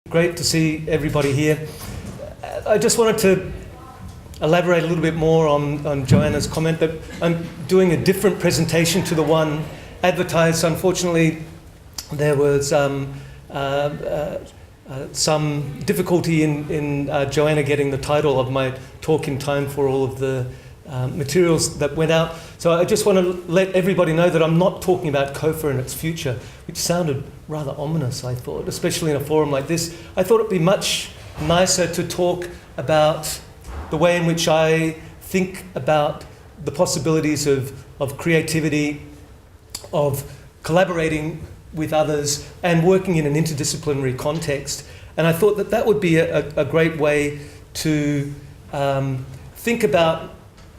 Great to see everybody here. I just wanted to elaborate a little bit more on Joanna's comment that I'm doing a different presentation to the one advertised. Unfortunately, there was some difficulty in Joanna getting the title of my talk in time for all of the materials that went out. So I just want to let everybody know that I'm not talking about COFA and its future, which sounded rather ominous, I thought, especially in a forum like this. I thought it'd be much nicer to talk about the way in which I think about the possibilities of creativity, of collaborating with others, and working in an interdisciplinary context. And I thought that that would be a great way to think about,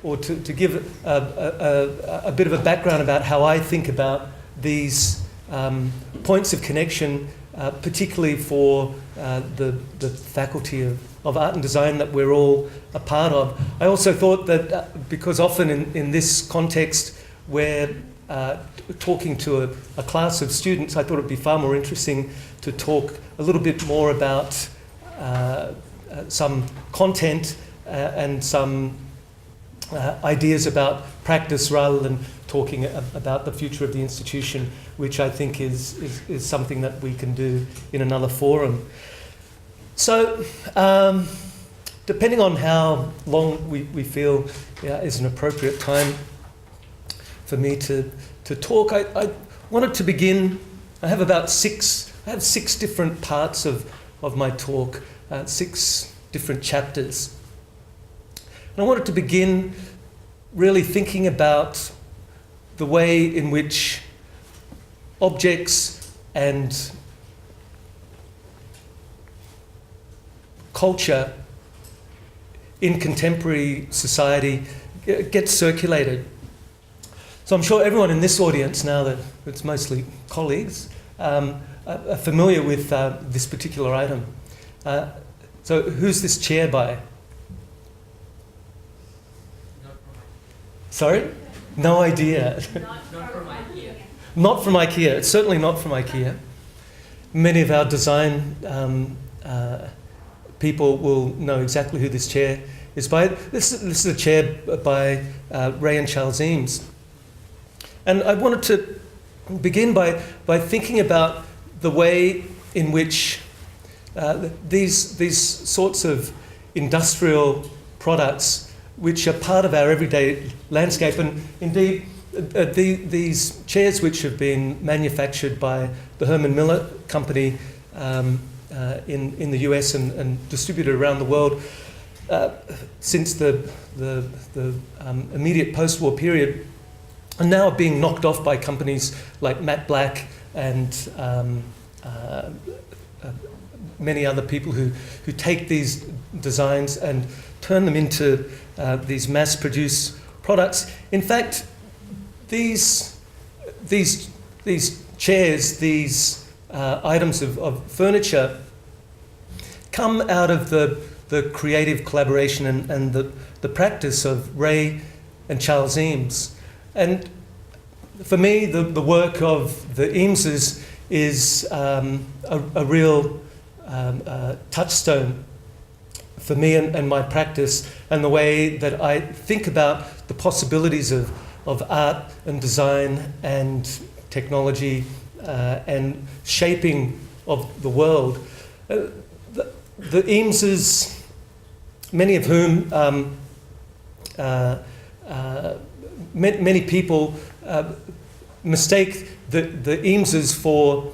or to give a bit of a background about how I think about these points of connection, particularly for the faculty of art and design that we're all a part of. I also thought that because often in this context we're talking to a class of students, I thought it would be far more interesting to talk a little bit more about some content and some ideas about practice rather than talking about the future of the institution, which I think is something that we can do in another forum. So, depending on how long we feel is an appropriate time for me to talk, I wanted to begin. I have six different parts of my talk, 6 different chapters. And I wanted to begin really thinking about the way in which objects and culture in contemporary society gets circulated. So I'm sure everyone in this audience, now that it's mostly colleagues, are familiar with this particular item. So who's this chair by? Sorry? No idea. Not from IKEA. Not from IKEA. It's certainly not from IKEA. Many of our design people will know exactly who this chair is by. This is a chair by Ray and Charles Eames. And I wanted to begin by thinking about the way in which these sorts of industrial products, which are part of our everyday landscape, and indeed these chairs, which have been manufactured by the Herman Miller Company in the US and distributed around the world since the immediate post-war period, are now being knocked off by companies like Matt Black and many other people who take these designs and turn them into these mass-produced products. In fact, these chairs, these items of furniture, come out of the creative collaboration and the practice of Ray and Charles Eames. And for me, the work of the Eameses is a real touchstone for me and my practice, and the way that I think about the possibilities of art and design and technology and shaping of the world. The Eameses, many of whom, many people mistake the Eameses for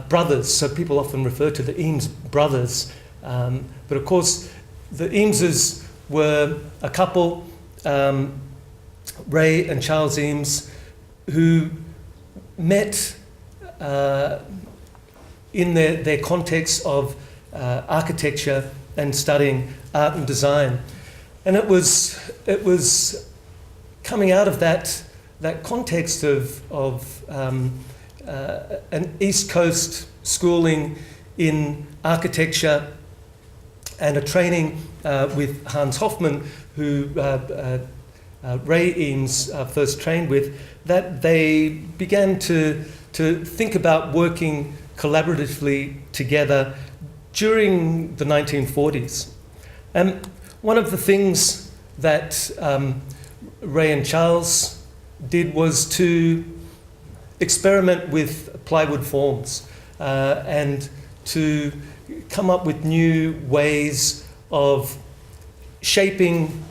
brothers, so people often refer to the Eames brothers. But of course, the Eameses were a couple, Ray and Charles Eames, who met in their context of architecture and studying art and design. And it was coming out of that context of an East Coast schooling in architecture and a training with Hans Hofmann, who Ray Eames first trained with, that they began to think about working collaboratively together during the 1940s. And one of the things that Ray and Charles did was to experiment with plywood forms and to come up with new ways of shaping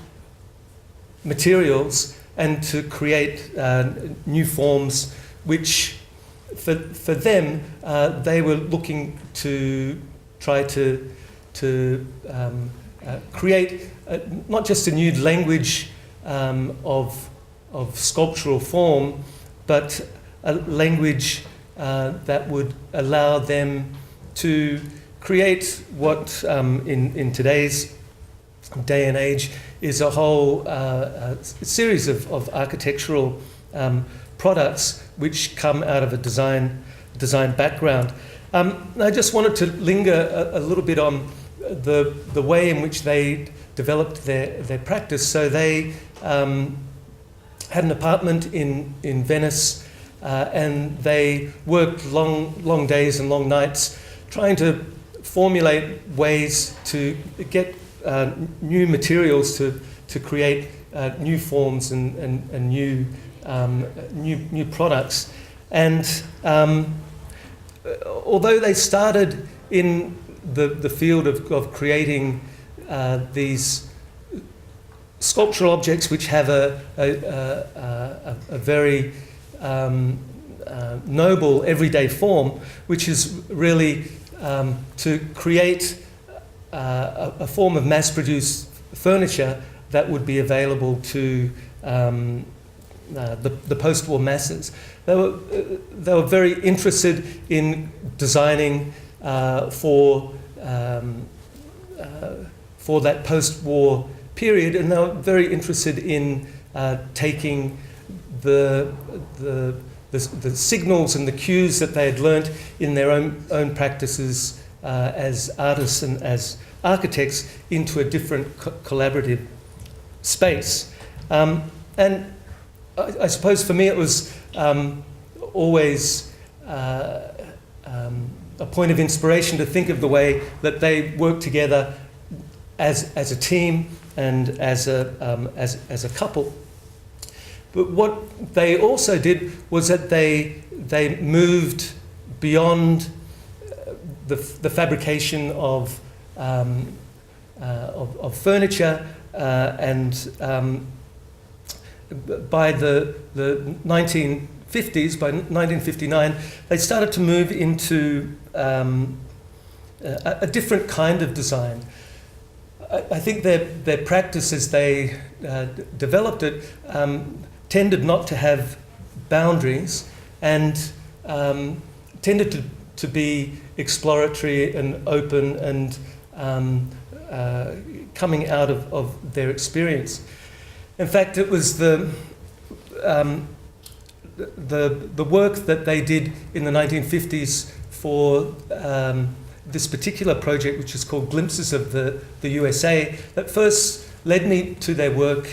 materials and to create new forms, which for them they were looking to try to create not just a new language of sculptural form, but a language that would allow them to create what in today's day and age is a whole series of architectural products which come out of a design background. I just wanted to linger a little bit on the way in which they developed their practice. So they had an apartment in Venice, and they worked long days and long nights trying to formulate ways to get new materials to create new forms and new products. And although they started in the field of creating these sculptural objects which have a very noble everyday form, which is really to create a form of mass-produced furniture that would be available to the post-war masses. They were very interested in designing for that post-war period, and they were very interested in taking the signals and the cues that they had learnt in their own practices as artists and as architects into a different collaborative space. And I suppose for me it was always a point of inspiration to think of the way that they worked together as a team and as a couple. But what they also did was that they moved beyond the fabrication of furniture, and by the 1950s, by 1959, they started to move into a different kind of design. I think their practice as they developed it tended not to have boundaries and tended to be exploratory and open and coming out of their experience. In fact, it was the work that they did in the 1950s for this particular project, which is called Glimpses of the USA, that first led me to their work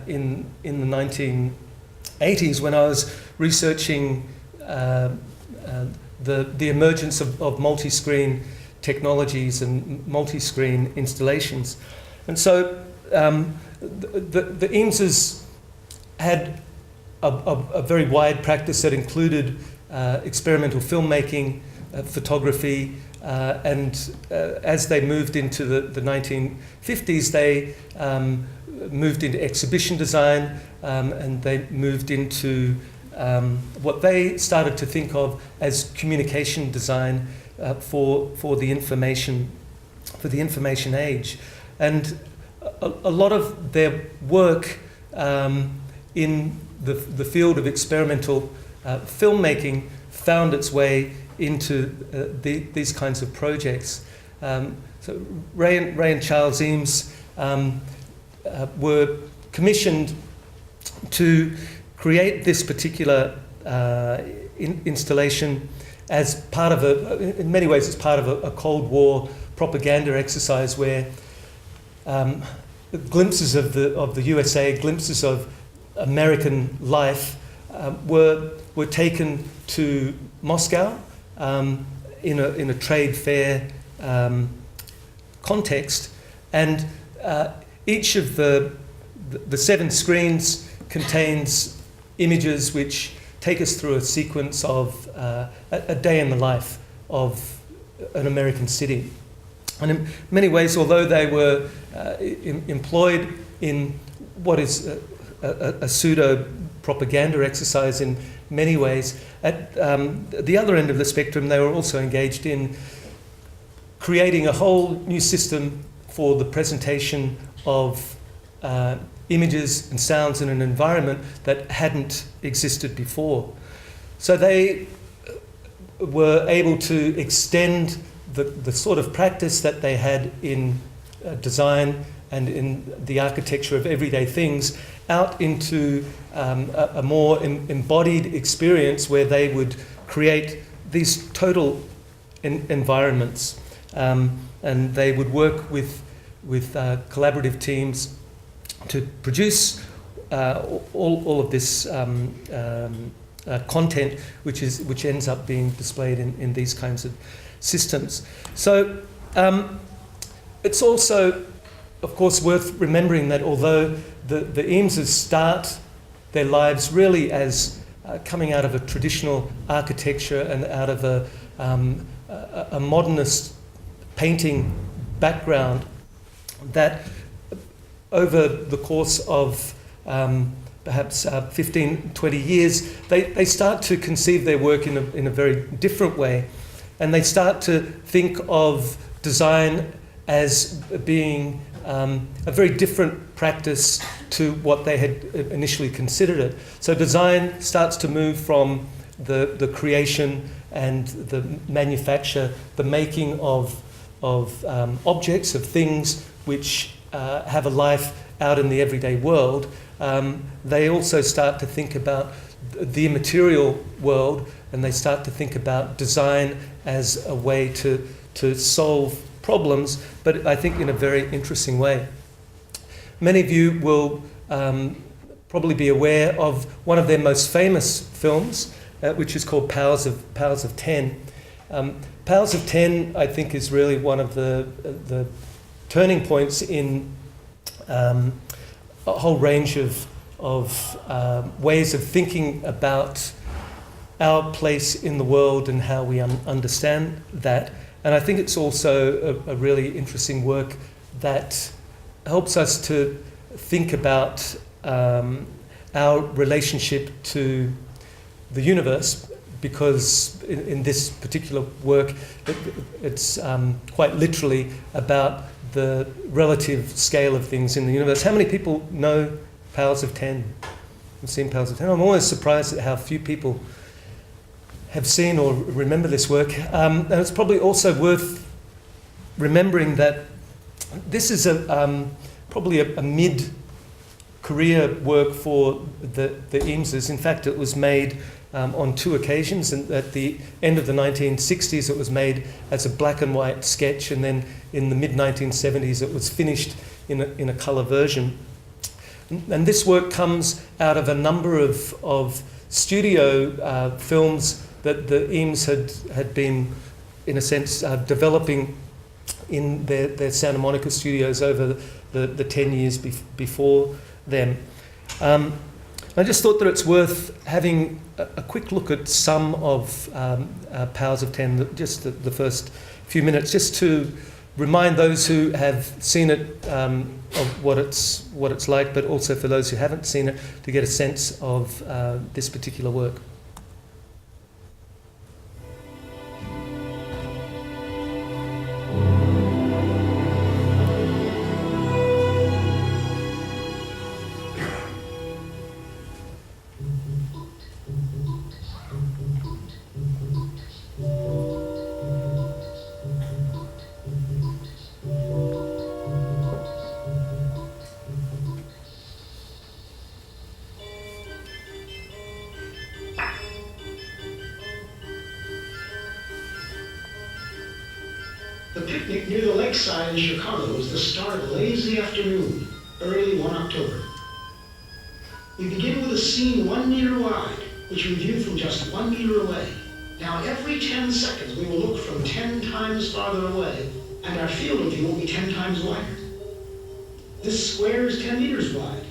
in the 1980s when I was researching the emergence of multi-screen technologies and multi-screen installations. And so the Eameses had a very wide practice that included experimental filmmaking, photography, and as they moved into the 1950s, they moved into exhibition design, and they moved into what they started to think of as communication design for the information age. And a lot of their work in the field of experimental filmmaking found its way into these kinds of projects. So Ray and Charles Eames were commissioned to create this particular installation as part of in many ways, it's part of a Cold War propaganda exercise where glimpses of the USA, glimpses of American life were taken to Moscow in a trade fair context, and each of the 7 screens contains images which take us through a sequence of a day in the life of an American city. And in many ways, although they were employed in what is a pseudo-propaganda exercise in many ways, at the other end of the spectrum, they were also engaged in creating a whole new system for the presentation of images and sounds in an environment that hadn't existed before. So they were able to extend the sort of practice that they had in design and in the architecture of everyday things out into a more embodied experience where they would create these total environments. And they would work with collaborative teams to produce all of this content, which ends up being displayed in these kinds of systems. So it's also, of course, worth remembering that although the Eameses start their lives really as coming out of a traditional architecture and out of a modernist painting background, that over the course of perhaps 15, 20 years, they start to conceive their work in a very different way. And they start to think of design as being a very different practice to what they had initially considered it. So design starts to move from the creation and the manufacture, the making of objects, of things which have a life out in the everyday world. They also start to think about the immaterial world, and they start to think about design as a way to solve problems, but I think in a very interesting way. Many of you will probably be aware of one of their most famous films, which is called Powers of 10. Powers of 10, I think, is really one of the turning points in a whole range of ways of thinking about our place in the world and how we understand that. And I think it's also a really interesting work that helps us to think about our relationship to the universe, because in this particular work, it's quite literally about the relative scale of things in the universe. How many people know Powers of 10? I've seen Powers of 10. I'm always surprised at how few people have seen or remember this work. And it's probably also worth remembering that this is probably a mid-career work for the Eameses. In fact, it was made on 2 occasions, and at the end of the 1960s it was made as a black and white sketch, and then in the mid-1970s it was finished in a colour version. And this work comes out of a number of studio films that the Eames had been, in a sense, developing in their Santa Monica studios over the 10 years before them. I just thought that it's worth having a quick look at some of Powers of 10, just the first few minutes, just to remind those who have seen it of what it's like, but also for those who haven't seen it to get a sense of this particular work. The picnic near the lakeside in Chicago was the start of a lazy afternoon, early one October. We begin with a scene 1 meter wide, which we view from just 1 meter away, Now, every 10 seconds, we will look from 10 times farther away, and our field of view will be 10 times wider. This square is 10 meters wide,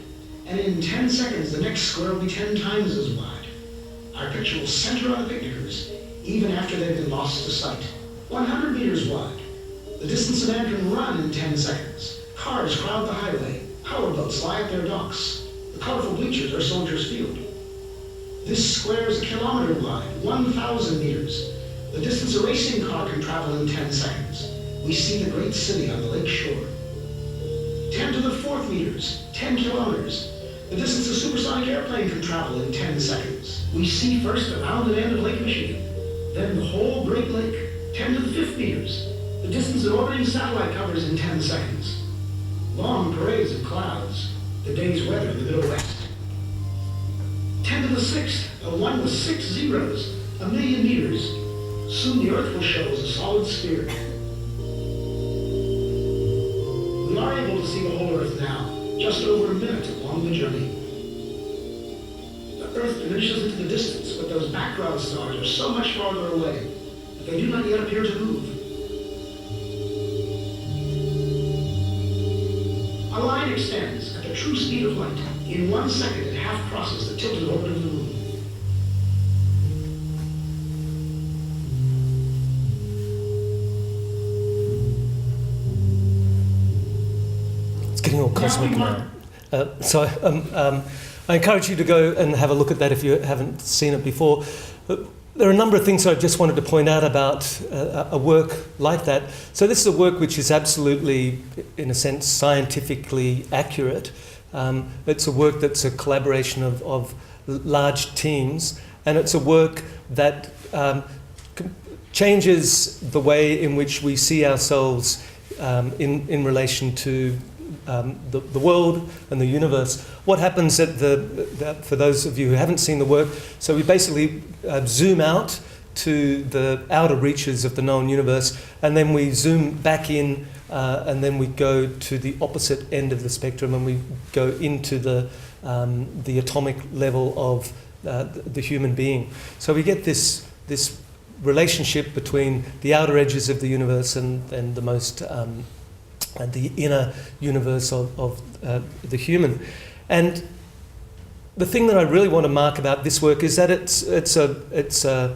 and in 10 seconds, the next square will be 10 times as wide. Our picture will center on the picnickers, even after they've been lost to sight. 100 meters wide. The distance a man can run in 10 seconds. Cars crowd the highway. Powerboats lie at their docks. The colorful bleachers are Soldiers Field. This square is a kilometer wide, 1,000 meters. The distance a racing car can travel in 10 seconds. We see the great city on the lake shore. 10 to the 4th meters, 10 kilometers. The distance a supersonic airplane can travel in 10 seconds. We see first the rounded end of Lake Michigan, then the whole Great Lake, 10 to the 5th meters. The distance an orbiting satellite covers in 10 seconds. Long parades of clouds, the day's weather in the Middle West. 10 to the 6th, a 1 with 6 zeros, 1,000,000 meters. Soon the Earth will show as a solid sphere. We are able to see the whole Earth now, just over a minute along the journey. The Earth diminishes into the distance, but those background stars are so much farther away that they do not yet appear to move. A line extends at the true speed of light. In 1 second, it half crosses the tilted orbit of the moon. It's getting all cosmic now. I encourage you to go and have a look at that if you haven't seen it before. There are a number of things I just wanted to point out about a work like that. So this is a work which is absolutely, in a sense, scientifically accurate. It's a work that's a collaboration of large teams, and it's a work that changes the way in which we see ourselves in relation to the world and the universe. What happens for those of you who haven't seen the work, so we basically zoom out to the outer reaches of the known universe, and then we zoom back in, and then we go to the opposite end of the spectrum, and we go into the atomic level of the human being. So we get this relationship between the outer edges of the universe and the most the inner universe of the human. And the thing that I really want to mark about this work is that it's a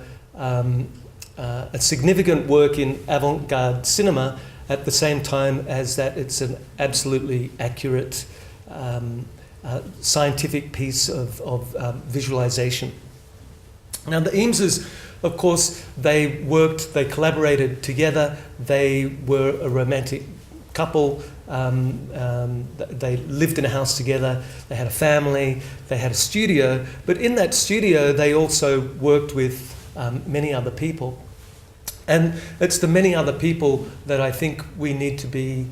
significant work in avant-garde cinema, at the same time as that it's an absolutely accurate scientific piece of visualization. Now the Eameses, of course, they collaborated together, they were a romantic couple, they lived in a house together, they had a family, they had a studio, but in that studio they also worked with many other people. And it's the many other people that I think we need to be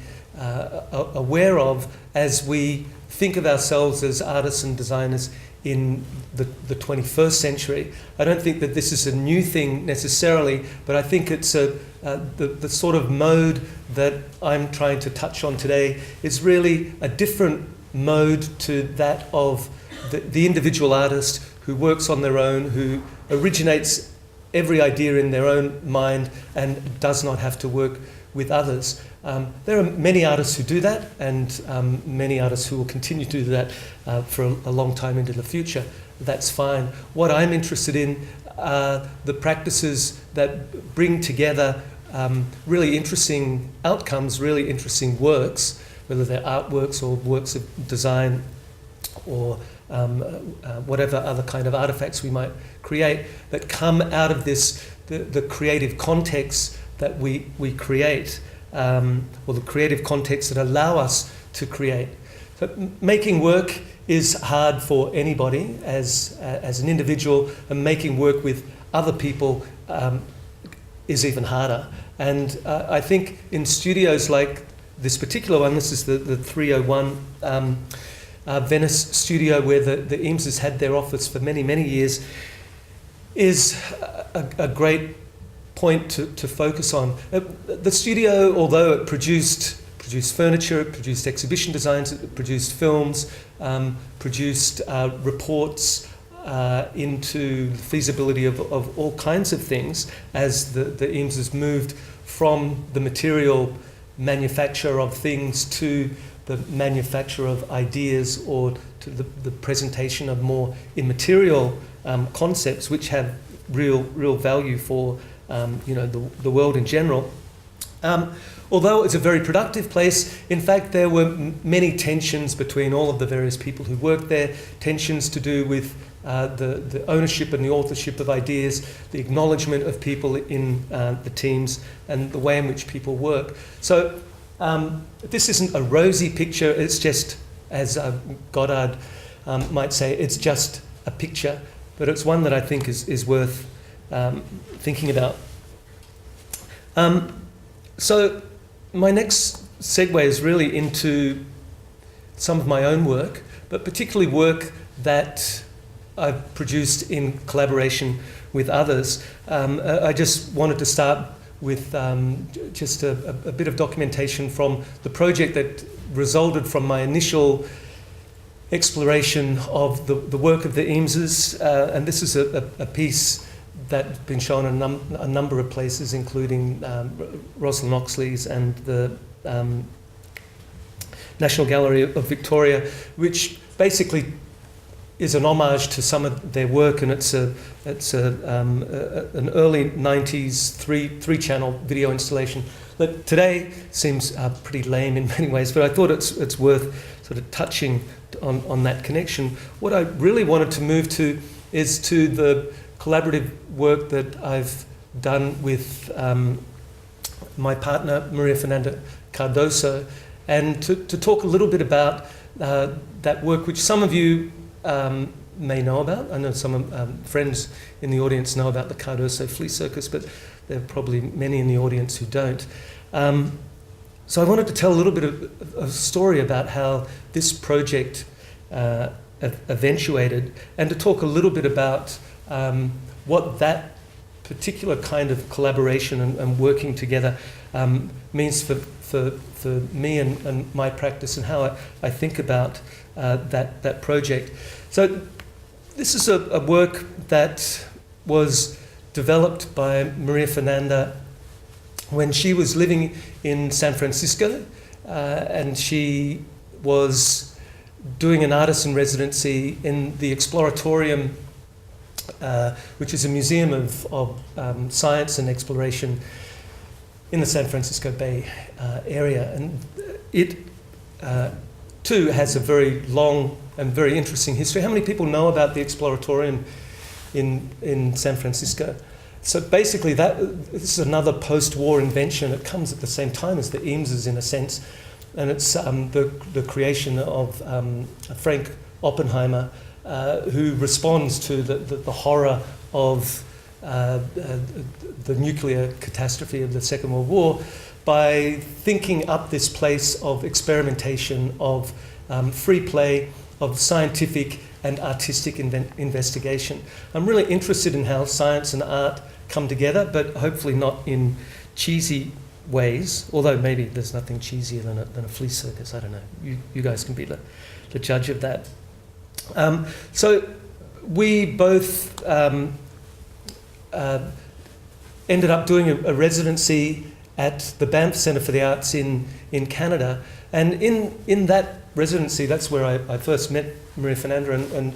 aware of as we think of ourselves as artists and designers in the 21st century. I don't think that this is a new thing necessarily, but I think it's the sort of mode that I'm trying to touch on today is really a different mode to that of the individual artist who works on their own, who originates every idea in their own mind and does not have to work with others. There are many artists who do that, and many artists who will continue to do that for a long time into the future. That's fine. What I'm interested in are the practices that bring together really interesting outcomes, really interesting works, whether they're artworks or works of design or whatever other kind of artifacts we might create, that come out of the creative context that we create, or the creative context that allow us to create. So making work is hard for anybody as an individual, and making work with other people is even harder. And I think in studios like this particular one, this is the 301 Venice studio where the Eameses had their office for many, many years, is a great point to focus on. The studio, although it produced furniture, it produced exhibition designs, it produced films, produced reports, into the feasibility of all kinds of things as the Eameses moved from the material manufacture of things to the manufacture of ideas, or to the presentation of more immaterial concepts which have real value for the world in general. Although it's a very productive place, in fact there were many tensions between all of the various people who worked there, tensions to do with the ownership and the authorship of ideas, the acknowledgement of people in the teams, and the way in which people work. So this isn't a rosy picture, it's just, as Goddard might say, it's just a picture, but it's one that I think is worth thinking about. So my next segue is really into some of my own work, but particularly work that I've produced in collaboration with others. I just wanted to start with just a bit of documentation from the project that resulted from my initial exploration of the work of the Eameses, and this is a piece that's been shown in a number of places, including Rosalind Oxley's and the National Gallery of Victoria, which basically is an homage to some of their work, and it's an early 90s three-channel video installation that today seems pretty lame in many ways, but I thought it's worth sort of touching on that connection. What I really wanted to move to is to the collaborative work that I've done with my partner Maria Fernanda Cardoso, and to talk a little bit about that work which some of you may know about. I know some friends in the audience know about the Cardoso Flea Circus, but there are probably many in the audience who don't. So I wanted to tell a little bit of a story about how this project eventuated, and to talk a little bit about what that particular kind of collaboration and working together means for me and my practice, and how I think about that project. So this is a work that was developed by Maria Fernanda when she was living in San Francisco, and she was doing an artisan residency in the Exploratorium, which is a museum of science and exploration in the San Francisco Bay area. And it too has a very long and very interesting history. How many people know about the Exploratorium in San Francisco? So basically this is another post-war invention. It comes at the same time as the Eameses in a sense, and it's the creation of Frank Oppenheimer, who responds to the horror of the nuclear catastrophe of the Second World War by thinking up this place of experimentation, of free play, of scientific and artistic investigation. I'm really interested in how science and art come together, but hopefully not in cheesy ways, although maybe there's nothing cheesier than a flea circus. I don't know. You guys can be the judge of that. So we both ended up doing a residency at the Banff Centre for the Arts in Canada, and in that residency, that's where I first met Maria Fernanda, and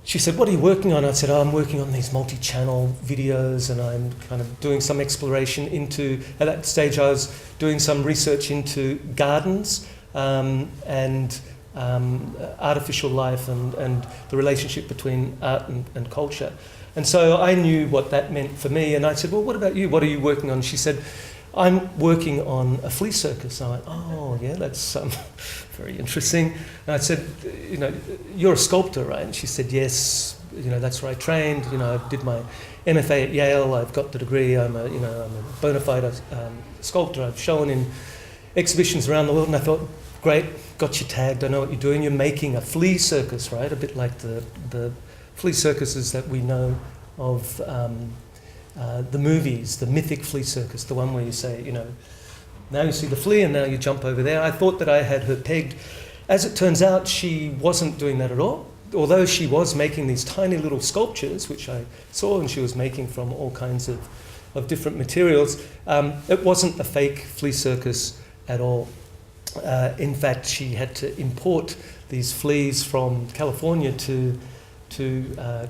she said, "What are you working on?" I said, "I'm working on these multi-channel videos, and I'm kind of doing some exploration into," at that stage I was doing some research into gardens and artificial life and the relationship between art and culture. And so I knew what that meant for me, and I said, "Well, what about you? What are you working on?" She said, "I'm working on a flea circus." I went, "Oh, yeah, that's very interesting." And I said, "You're a sculptor, right?" And she said, "Yes, that's where I trained. I did my MFA at Yale. I've got the degree. I'm a bona fide sculptor. I've shown in exhibitions around the world." And I thought, "Great, got you tagged. I know what you're doing. You're making a flea circus, right? A bit like the flea circuses that we know of." The movies, the mythic flea circus, the one where you say, now you see the flea and now you jump over there. I thought that I had her pegged. As it turns out, she wasn't doing that at all. although she was making these tiny little sculptures, which I saw, and she was making from all kinds of different materials, it wasn't a fake flea circus at all. In fact, she had to import these fleas from California to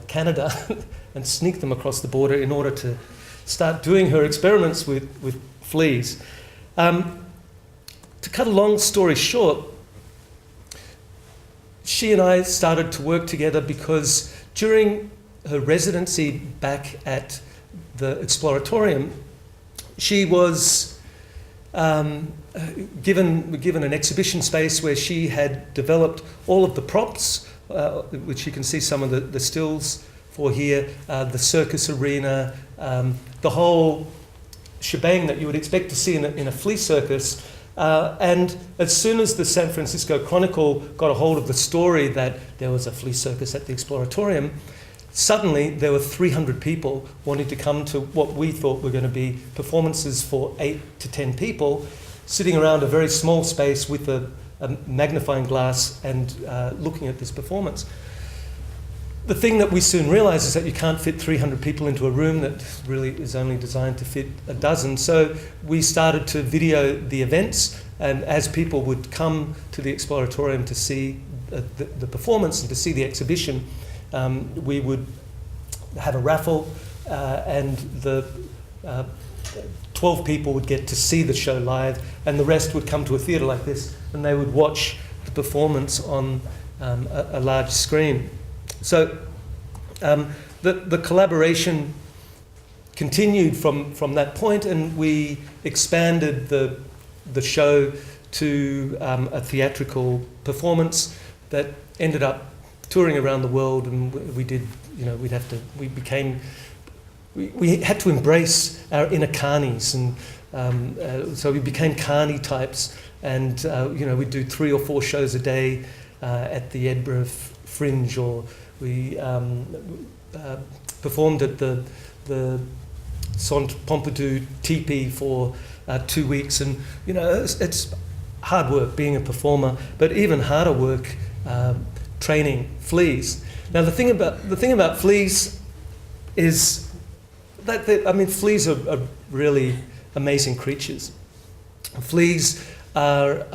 Canada and sneak them across the border in order to start doing her experiments with fleas. To cut a long story short, she and I started to work together because during her residency back at the Exploratorium, she was given an exhibition space where she had developed all of the props, which you can see some of the stills for here, the circus arena, the whole shebang that you would expect to see in a flea circus. And as soon as the San Francisco Chronicle got a hold of the story that there was a flea circus at the Exploratorium, suddenly there were 300 people wanting to come to what we thought were going to be performances for 8 to 10 people, sitting around a very small space with a magnifying glass and looking at this performance. The thing that we soon realized is that you can't fit 300 people into a room that really is only designed to fit a dozen. So we started to video the events, and as people would come to the Exploratorium to see the performance and to see the exhibition, we would have a raffle, and the 12 people would get to see the show live, and the rest would come to a theatre like this, and they would watch the performance on a large screen. So the collaboration continued from that point, and we expanded the show to a theatrical performance that ended up touring around the world, and we did, we had to embrace our inner carnies, and so we became carny types, and we'd do 3 or 4 shows a day at the Edinburgh Fringe, or we performed at the Centre Pompidou Teepee for 2 weeks, and it's hard work being a performer, but even harder work training fleas. Now the thing about fleas is that fleas are really amazing creatures. Fleas are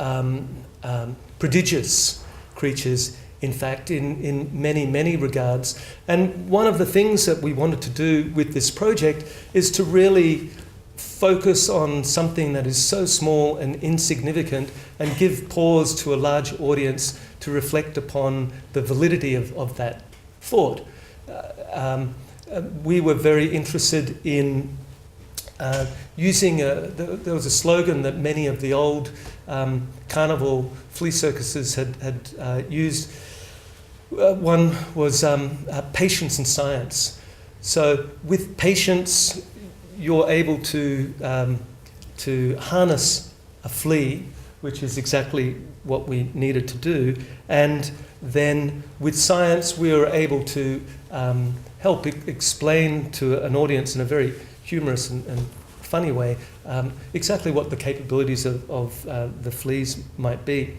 prodigious creatures, in fact, in many, many regards. And one of the things that we wanted to do with this project is to really focus on something that is so small and insignificant, and give pause to a large audience to reflect upon the validity of that thought. We were very interested in using there was a slogan that many of the old carnival flea circuses had used. One was patience and science. So with patience, you're able to harness a flea, which is exactly what we needed to do. And then with science, we were able to help explain to an audience in a very humorous and funny way exactly what the capabilities of the fleas might be.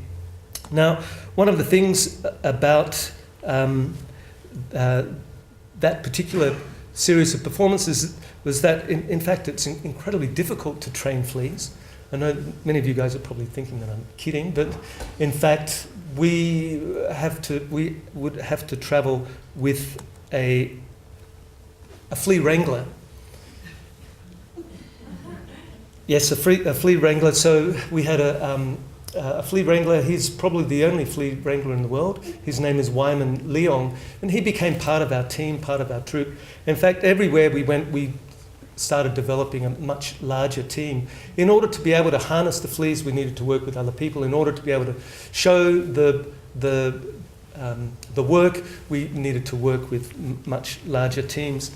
Now, one of the things about that particular series of performances was that, in fact, it's incredibly difficult to train fleas. I know many of you guys are probably thinking that I'm kidding, but in fact, we would have to travel with a flea wrangler. Yes, a flea wrangler. So we had a flea wrangler. He's probably the only flea wrangler in the world. His name is Wyman Leong, and he became part of our team, part of our troupe. In fact, everywhere we went, we started developing a much larger team. In order to be able to harness the fleas, we needed to work with other people. In order to be able to show the work, we needed to work with much larger teams.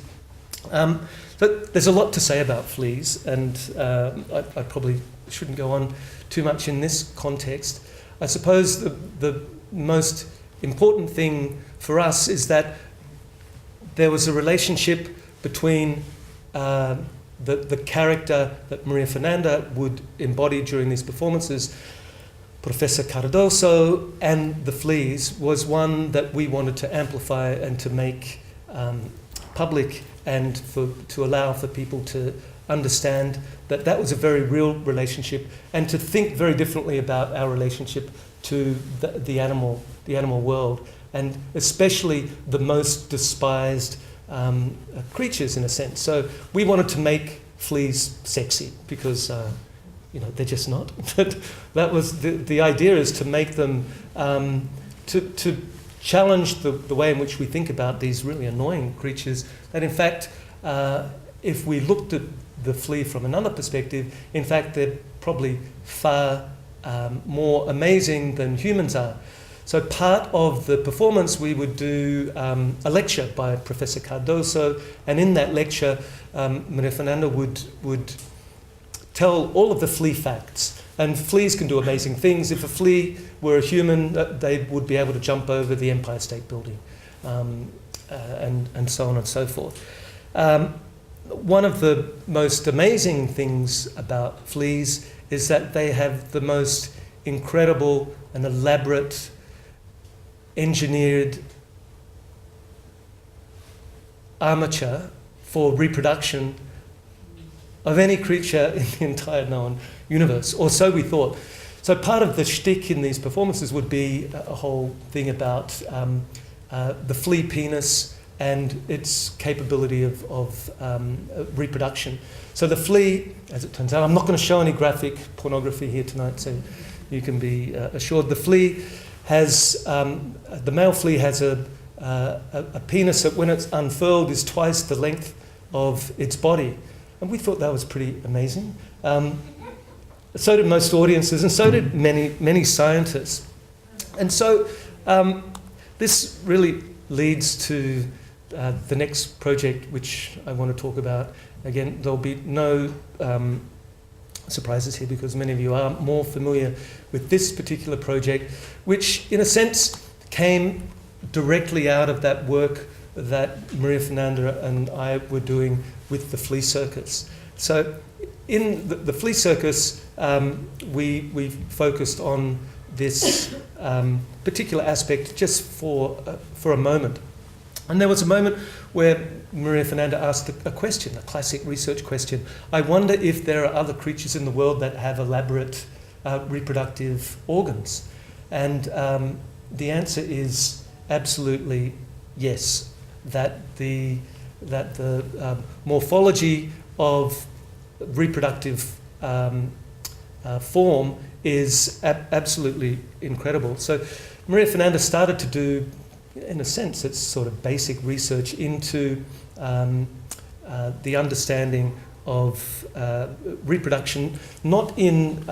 But there's a lot to say about fleas, and I probably shouldn't go on too much in this context. I suppose the most important thing for us is that there was a relationship between the character that Maria Fernanda would embody during these performances, Professor Cardoso and the fleas was one that we wanted to amplify and to make public, and to allow for people to understand that that was a very real relationship, and to think very differently about our relationship to the animal world, and especially the most despised creatures in a sense. So we wanted to make fleas sexy because they're just not. But that was the idea, is to make them to challenge the way in which we think about these really annoying creatures. That in fact, if we looked at the flea from another perspective, in fact they're probably far more amazing than humans are. So part of the performance, we would do a lecture by Professor Cardoso, and in that lecture Maria Fernanda would tell all of the flea facts. And fleas can do amazing things. If a flea were a human, they would be able to jump over the Empire State Building, and so on and so forth. One of the most amazing things about fleas is that they have the most incredible and elaborate, engineered armature for reproduction of any creature in the entire known universe, or so we thought. So part of the shtick in these performances would be a whole thing about the flea penis and its capability of reproduction. So the flea, as it turns out, I'm not going to show any graphic pornography here tonight, so you can be assured. The flea has, the male flea has a penis that, when it's unfurled, is twice the length of its body. And we thought that was pretty amazing. So did most audiences, and so did many scientists. And so this really leads to the next project, which I want to talk about. Again, there'll be no surprises here, because many of you are more familiar with this particular project, which in a sense came directly out of that work that Maria Fernanda and I were doing with the flea circus. So in the flea circus, we focused on this particular aspect just for a moment. And there was a moment where Maria Fernanda asked a question, a classic research question. I wonder if there are other creatures in the world that have elaborate reproductive organs. And the answer is absolutely yes. That the morphology of reproductive form is absolutely incredible. So Maria Fernanda started to do, in a sense, it's sort of basic research into the understanding of reproduction, not in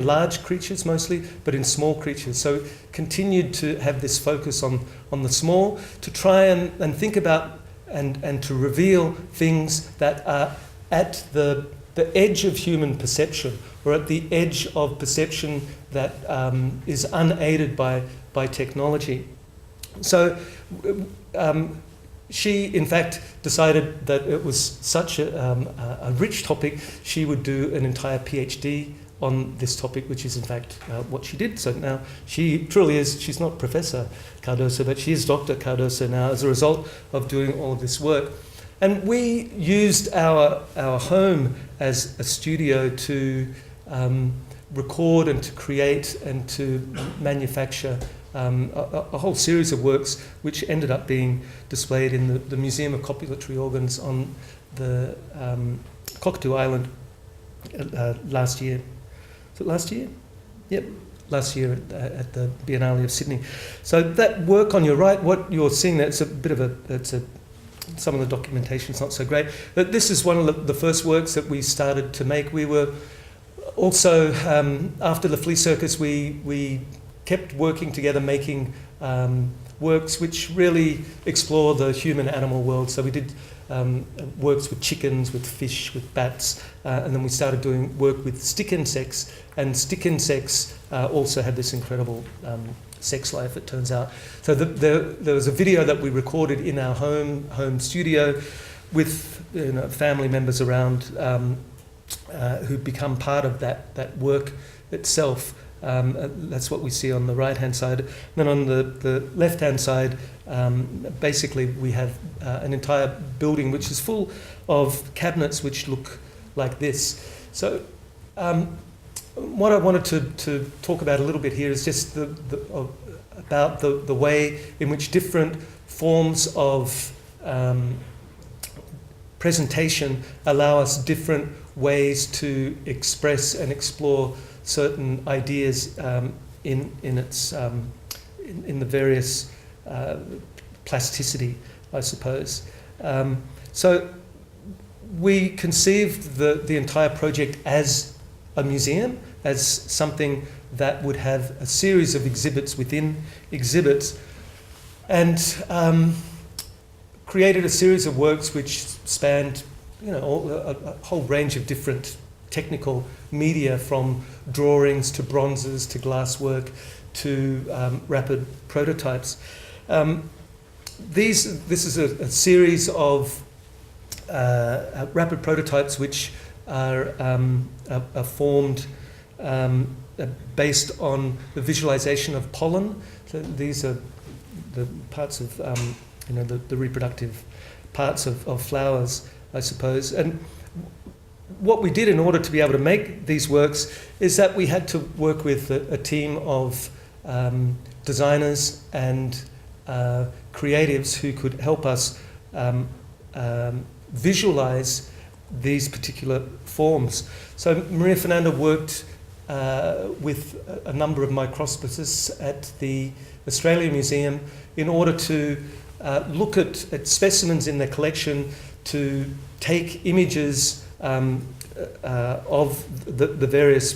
large creatures mostly, but in small creatures. So continued to have this focus on the small, to try and think about and to reveal things that are at the edge of human perception, or at the edge of perception that is unaided by technology. So she, in fact, decided that it was such a rich topic, she would do an entire PhD on this topic, which is in fact what she did. So now she truly is, she's not Professor Cardoso, but she is Dr. Cardoso now as a result of doing all of this work. And we used our home as a studio to record and to create and to manufacture a whole series of works which ended up being displayed in the Museum of Copulatory Organs on the Cockatoo Island last year. Was it last year? Yep, last year at the Biennale of Sydney. So that work on your right, what you're seeing there, it's a bit of some of the documentation's not so great, but this is one of the first works that we started to make. We were also, after the flea circus, we kept working together, making works which really explore the human-animal world. So we did works with chickens, with fish, with bats, and then we started doing work with stick insects. And stick insects also had this incredible sex life, it turns out. So there was a video that we recorded in our home studio with family members around who become part of that work itself. That's what we see on the right-hand side. Then on the left-hand side, basically we have an entire building which is full of cabinets which look like this. So what I wanted to talk about a little bit here is just about the way in which different forms of presentation allow us different ways to express and explore certain ideas in the various plasticity, I suppose. So we conceived the entire project as a museum, as something that would have a series of exhibits within exhibits, and created a series of works which spanned, a whole range of different technical media, from drawings to bronzes to glasswork to rapid prototypes. This is a series of rapid prototypes which are formed based on the visualization of pollen. So these are the parts of the reproductive parts of flowers, I suppose. And what we did in order to be able to make these works is that we had to work with a team of designers and creatives who could help us visualize these particular forms. So Maria Fernanda worked with a number of microscopists at the Australia Museum in order to look at specimens in their collection, to take images of the various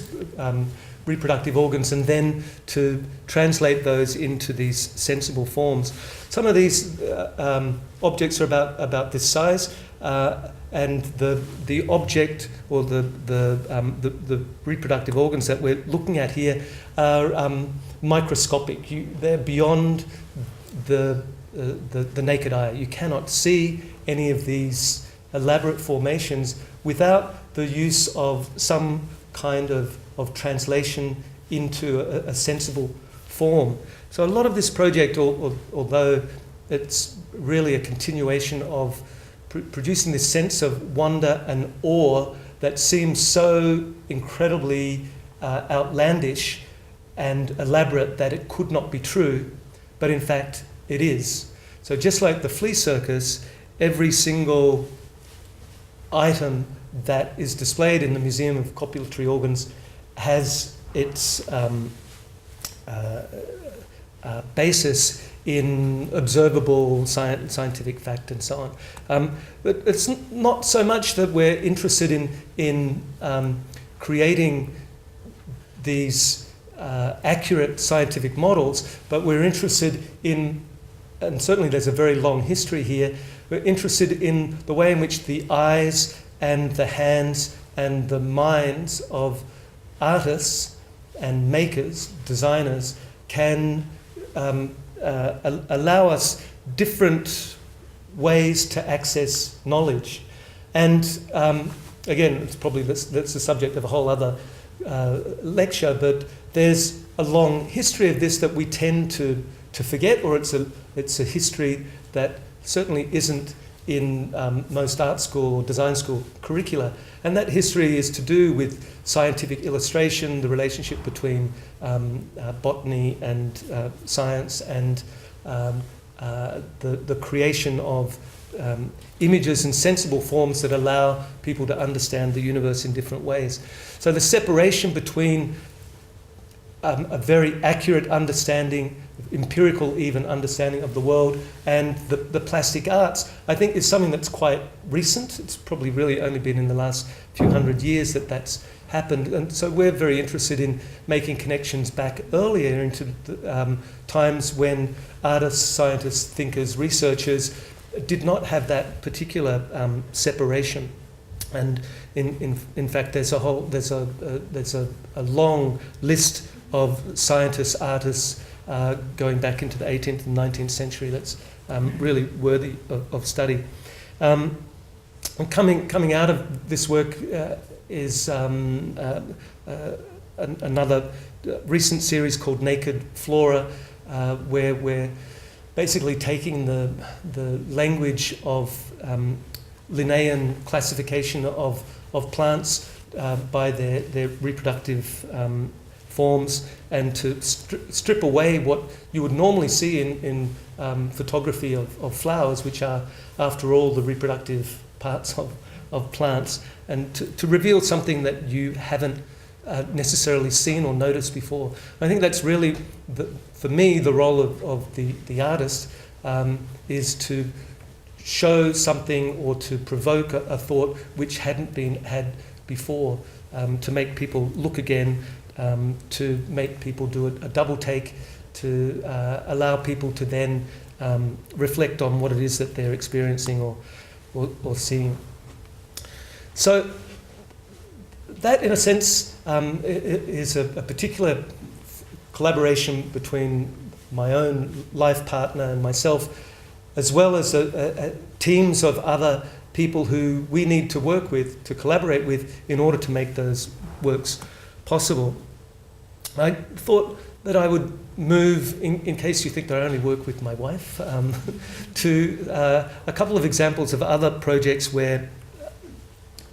reproductive organs, and then to translate those into these sensible forms. Some of these objects are about this size, and the object or the reproductive organs that we're looking at here are microscopic. They're beyond the naked eye. You cannot see any of these elaborate formations without the use of some kind of translation into a sensible form. So a lot of this project, although it's really a continuation of producing this sense of wonder and awe that seems so incredibly outlandish and elaborate that it could not be true, but in fact it is. So just like the flea circus, every single item that is displayed in the Museum of Copulatory Organs has its basis in observable scientific fact and so on. But it's not so much that we're interested in creating these accurate scientific models, but we're interested in, and certainly there's a very long history here, we're interested in the way in which the eyes and the hands and the minds of artists and makers, designers, can allow us different ways to access knowledge. And again, it's probably that's the subject of a whole other lecture, but there's a long history of this that we tend to forget, or it's a history that certainly isn't in most art school or design school curricula. And that history is to do with scientific illustration, the relationship between botany and science, and the creation of images and sensible forms that allow people to understand the universe in different ways. So the separation between a very accurate understanding, empirical even understanding of the world, and the plastic arts, I think is something that's quite recent. It's probably really only been in the last few hundred years that that's happened. And so we're very interested in making connections back earlier into times when artists, scientists, thinkers, researchers did not have that particular separation. And in fact, there's a long list of scientists, artists going back into the 18th and 19th century that's really worthy of study. And coming out of this work is another recent series called Naked Flora, where we're basically taking the language of Linnaean classification of plants by their reproductive forms, and to strip away what you would normally see in photography of flowers, which are, after all, the reproductive parts of plants, and to reveal something that you haven't necessarily seen or noticed before. I think that's really, for me, the role of the artist, is to show something or to provoke a thought which hadn't been had before, to make people look again, to make people do a double take, to allow people to then reflect on what it is that they're experiencing or seeing. So that, in a sense, is a particular collaboration between my own life partner and myself, as well as teams of other people who we need to work with, to collaborate with, in order to make those works possible. I thought that I would move, in case you think that I only work with my wife, to a couple of examples of other projects where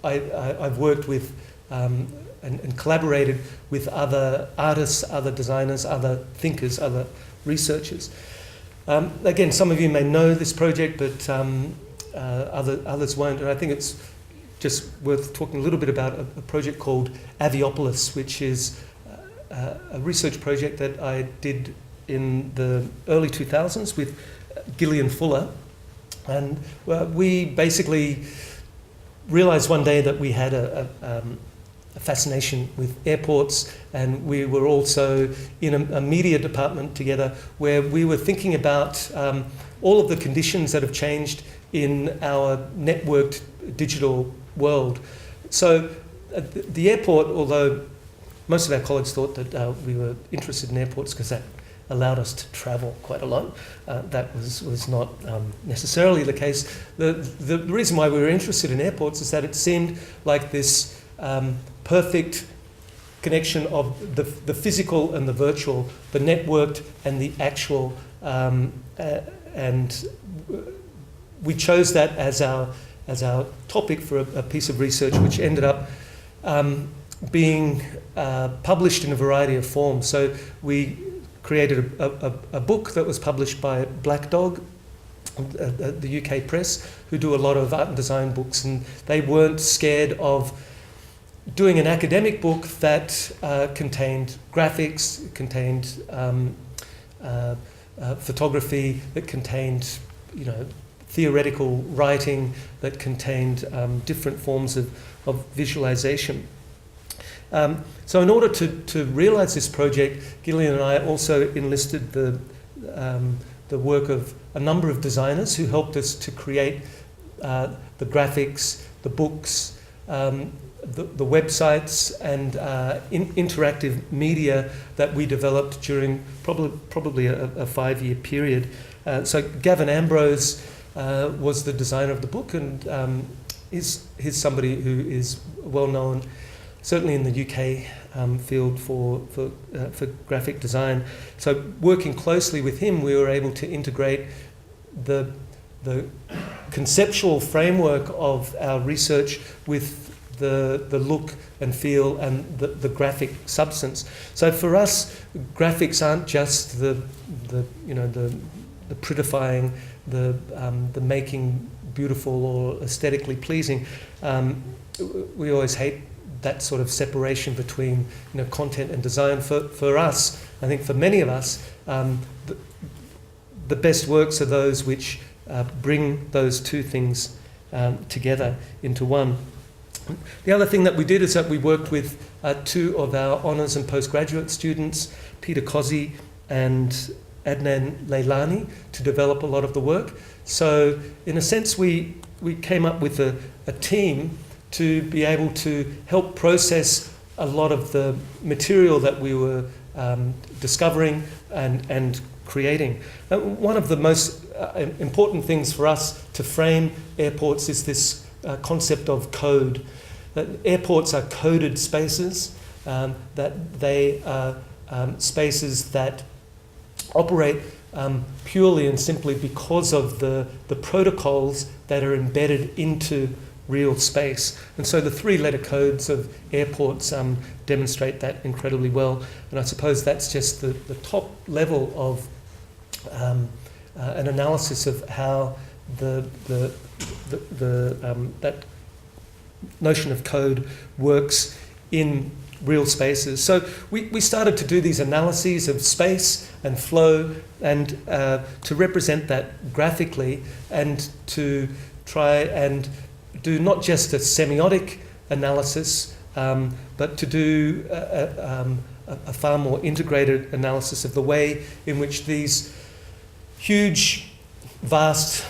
I've worked with and collaborated with other artists, other designers, other thinkers, other researchers. Again, some of you may know this project, but others won't. And I think it's just worth talking a little bit about a project called Aviopolis, which is a research project that I did in the early 2000s with Gillian Fuller. And we basically realized one day that we had a fascination with airports, and we were also in a media department together where we were thinking about all of the conditions that have changed in our networked digital world. So the airport, although most of our colleagues thought that we were interested in airports because that allowed us to travel quite a lot, that was not necessarily the case. The reason why we were interested in airports is that it seemed like this perfect connection of the physical and the virtual, the networked and the actual, and we chose that as our topic for a piece of research, which ended up being published in a variety of forms. So we created a book that was published by Black Dog, the UK press, who do a lot of art and design books, and they weren't scared of doing an academic book that contained graphics, contained photography, that contained, theoretical writing, that contained different forms of visualization. So in order to realize this project, Gillian and I also enlisted the work of a number of designers who helped us to create the graphics, the books, the websites, and interactive media that we developed during probably a 5-year period. So Gavin Ambrose was the designer of the book, and he's somebody who is well known, certainly in the UK field for graphic design. So working closely with him, we were able to integrate the conceptual framework of our research with the look and feel and the graphic substance. So for us, graphics aren't just the prettifying, the making beautiful or aesthetically pleasing. We always hate that sort of separation between content and design. For us, I think for many of us, the best works are those which bring those two things together into one. The other thing that we did is that we worked with two of our honours and postgraduate students, Peter Kozzi and Adnan Leilani, to develop a lot of the work. So in a sense, we came up with a team to be able to help process a lot of the material that we were discovering and creating. One of the most important things for us to frame airports is this concept of code. That airports are coded spaces, that they are spaces that operate purely and simply because of the protocols that are embedded into real space. And so the 3-letter codes of airports demonstrate that incredibly well. And I suppose that's just the top level of an analysis of how that notion of code works in real spaces. So we started to do these analyses of space and flow and to represent that graphically and to try and do not just a semiotic analysis, but to do a far more integrated analysis of the way in which these huge, vast,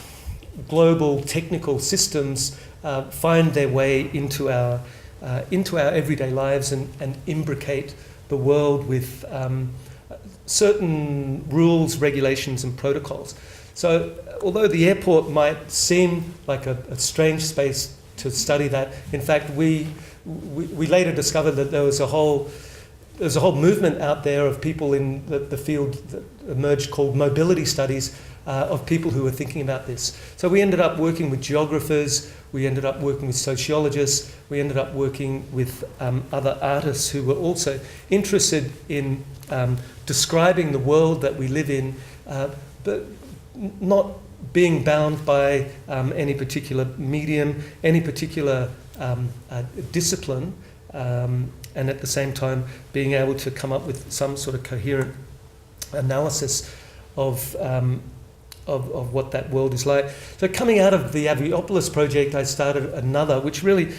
global technical systems find their way into our everyday lives and imbricate the world with certain rules, regulations, and protocols. So, although the airport might seem like a strange space to study that, in fact, we later discovered that there was a whole movement out there of people in the field that emerged called mobility studies, of people who were thinking about this. So we ended up working with geographers, we ended up working with sociologists, we ended up working with other artists who were also interested in describing the world that we live in, but not being bound by any particular medium, any particular discipline, and at the same time being able to come up with some sort of coherent analysis of what that world is like. So coming out of the Aviopolis project, I started another, which really,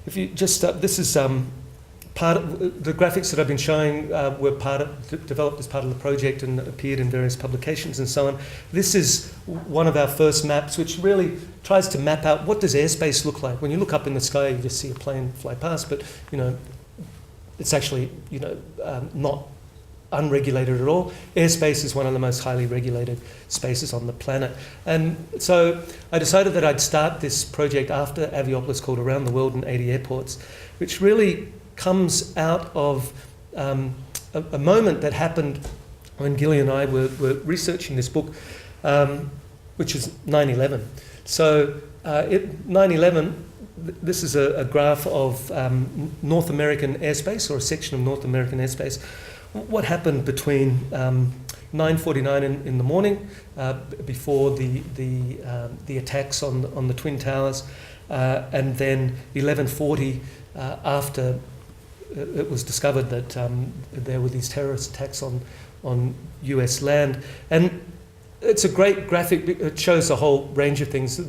if you just this is part of the graphics that I've been showing were developed as part of the project and appeared in various publications and so on. This is one of our first maps, which really tries to map out what does airspace look like. When you look up in the sky, you just see a plane fly past, but it's actually not unregulated at all. Airspace is one of the most highly regulated spaces on the planet. And so I decided that I'd start this project after Aviopolis called Around the World in 80 Airports, which really comes out of a moment that happened when Gillian and I were researching this book, which is 9/11. So 9/11, this is a graph of North American airspace, or a section of North American airspace. What happened between 9:49 in the morning, before the attacks on the Twin Towers, and then 11:40 after it was discovered that there were these terrorist attacks on US land. And it's a great graphic. It shows a whole range of things.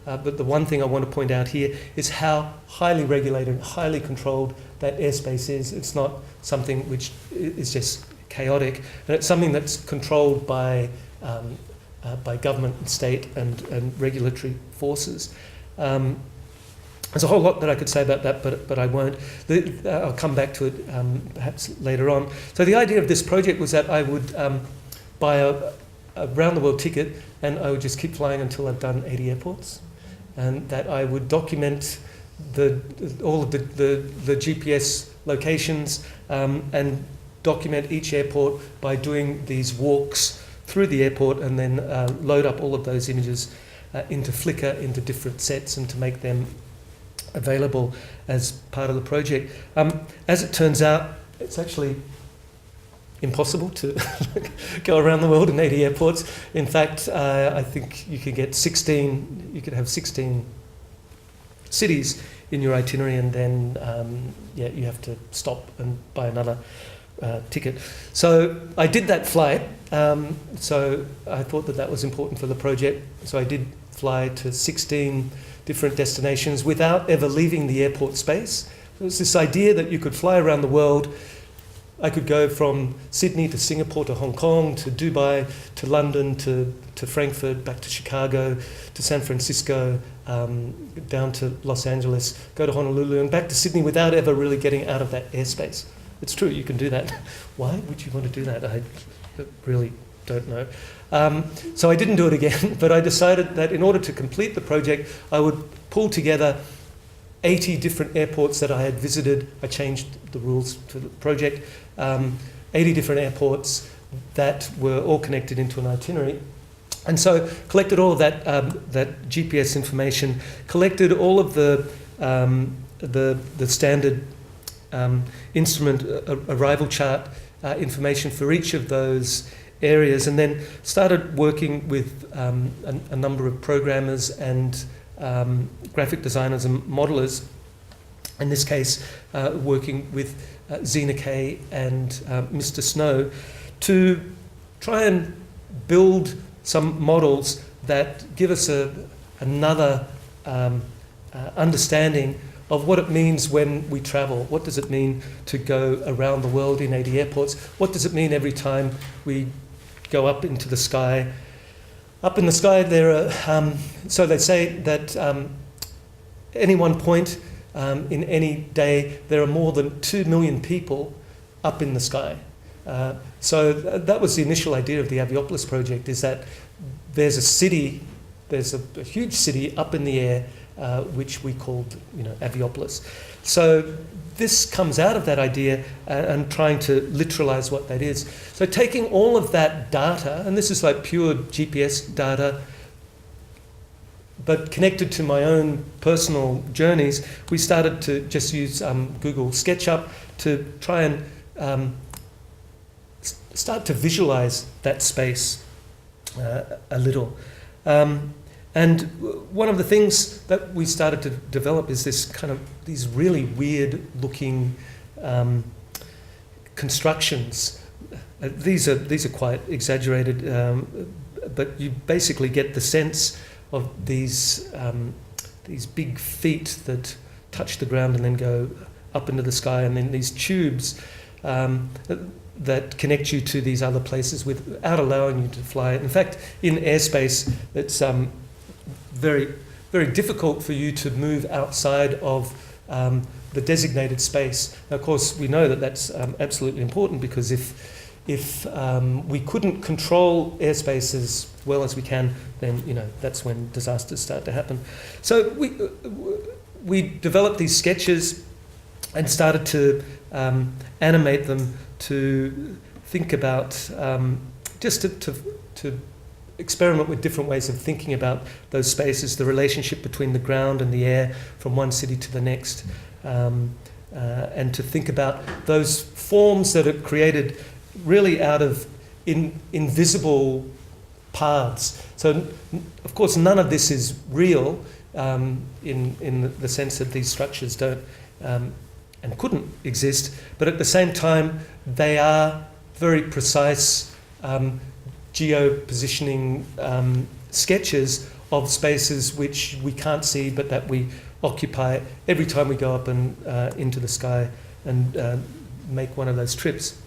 But the one thing I want to point out here is how highly regulated, highly controlled that airspace is. It's not something which is just chaotic, and it's something that's controlled by government and state and regulatory forces. There's a whole lot that I could say about that, but I won't. I'll come back to it perhaps later on. So the idea of this project was that I would buy a round-the-world ticket, and I would just keep flying until I've done 80 airports, and that I would document all of the GPS locations and document each airport by doing these walks through the airport, and then load up all of those images into Flickr, into different sets, and to make them available as part of the project. As it turns out, it's actually impossible to go around the world in 80 airports. In fact, I think you could have 16 cities in your itinerary, and then you have to stop and buy another ticket. So I did that flight. So I thought that was important for the project. So I did fly to 16 different destinations without ever leaving the airport space. There was this idea that you could fly around the world. I could go from Sydney to Singapore to Hong Kong to Dubai to London to Frankfurt, back to Chicago to San Francisco, down to Los Angeles, go to Honolulu and back to Sydney without ever really getting out of that airspace. It's true, you can do that. Why would you want to do that? I really don't know. So I didn't do it again, but I decided that in order to complete the project, I would pull together 80 different airports that I had visited. I changed the rules to the project. 80 different airports that were all connected into an itinerary. And so collected all of that GPS information, collected all of the standard instrument arrival chart information for each of those areas, and then started working with a number of programmers and graphic designers and modelers. In this case, working with Zena Kay and Mr. Snow to try and build some models that give us another understanding of what it means when we travel. What does it mean to go around the world in 80 airports? What does it mean every time we go up into the sky? Up in the sky, there are, so they say that any one point in any day, there are more than 2 million people up in the sky. So that was the initial idea of the Aviopolis project, is that there's a city, there's a huge city up in the air, which we called, Aviopolis. So this comes out of that idea and trying to literalize what that is. So taking all of that data, and this is like pure GPS data, but connected to my own personal journeys, we started to just use Google SketchUp to try and start to visualize that space a little. And one of the things that we started to develop is this kind of these really weird looking constructions. These are quite exaggerated, but you basically get the sense of these big feet that touch the ground and then go up into the sky, and then these tubes that connect you to these other places without allowing you to fly. In fact, in airspace, it's very, very difficult for you to move outside of the designated space. Now, of course, we know that that's absolutely important, because if we couldn't control airspace as well as we can, then that's when disasters start to happen. So we developed these sketches and started to animate them, to think about just to experiment with different ways of thinking about those spaces, the relationship between the ground and the air from one city to the next, and to think about those forms that are created really out of invisible paths. So, of course, none of this is real in the sense that these structures don't and couldn't exist, but at the same time, they are very precise geo-positioning sketches of spaces which we can't see, but that we occupy every time we go up and into the sky and make one of those trips.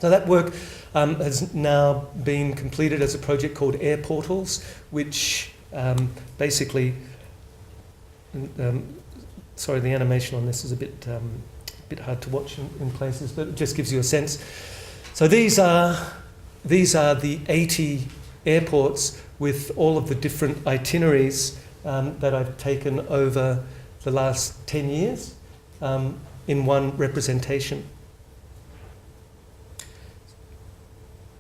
So that work has now been completed as a project called Air Portals, which basically, sorry, the animation on this is a bit hard to watch in places, but it just gives you a sense. So these are the 80 airports with all of the different itineraries that I've taken over the last 10 years in one representation.